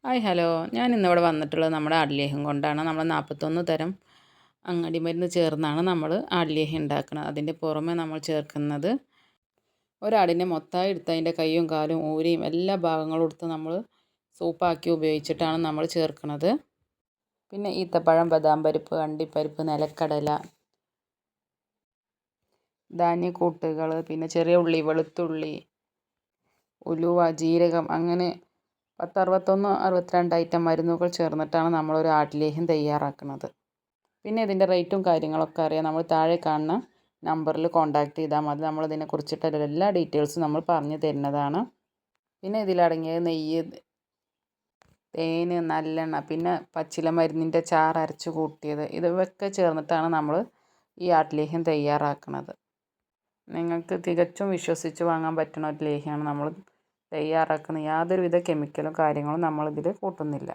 Hi hello ഞാൻ ഇന്നിവിടെ വന്നിട്ടുള്ളത് നമ്മുടെ ആടിലേഹ്യം കൊണ്ടാണ്. നമ്മൾ 41 തരം അങ്ങാടി മരുന്ന് ചേർന്നാണ് നമ്മൾ ആടിലേഹ്യം ഉണ്ടാക്കുന്നത്. അതിൻ്റെ പുറമെ നമ്മൾ ചേർക്കുന്നത് ഒരാടിനെ മൊത്തമായി എടുത്ത് അതിൻ്റെ കൈയും കാലും ഊരിയും എല്ലാ ഭാഗങ്ങളും എടുത്ത് നമ്മൾ സൂപ്പാക്കി ഉപയോഗിച്ചിട്ടാണ് നമ്മൾ ചേർക്കുന്നത്. പിന്നെ ഈത്തപ്പഴം, ബദാം പരിപ്പ്, അണ്ടിപ്പരിപ്പ്, നിലക്കടല, ധാന്യക്കൂട്ടുകൾ, പിന്നെ ചെറിയ ഉള്ളി, വെളുത്തുള്ളി, ഉലുവ, ജീരകം, അങ്ങനെ 62 ഐറ്റം മരുന്നുകൾ ചേർന്നിട്ടാണ് നമ്മളൊരു ആട്ടിലേഹ്യം തയ്യാറാക്കുന്നത്. പിന്നെ ഇതിൻ്റെ റേറ്റും കാര്യങ്ങളൊക്കെ അറിയാം. നമ്മൾ താഴെ കാണുന്ന നമ്പറിൽ കോൺടാക്റ്റ് ചെയ്താൽ മതി. നമ്മളിതിനെക്കുറിച്ചിട്ടുള്ള എല്ലാ ഡീറ്റെയിൽസും നമ്മൾ പറഞ്ഞു തരുന്നതാണ്. പിന്നെ ഇതിലടങ്ങിയത് നെയ്യ്, തേന്, നല്ലെണ്ണ, പിന്നെ പച്ചില മരുന്നിൻ്റെ ചാറ് അരച്ച് കൂട്ടിയത്, ഇതൊക്കെ ചേർന്നിട്ടാണ് നമ്മൾ ഈ ആട്ടിലേഹ്യം തയ്യാറാക്കുന്നത്. നിങ്ങൾക്ക് തികച്ചും വിശ്വസിച്ച് വാങ്ങാൻ പറ്റുന്ന ഒരു ലേഹ്യമാണ് നമ്മൾ തയ്യാറാക്കുന്നത്. യാതൊരുവിധ കെമിക്കലും കാര്യങ്ങളും നമ്മളിതിൽ കൂട്ടുന്നില്ല.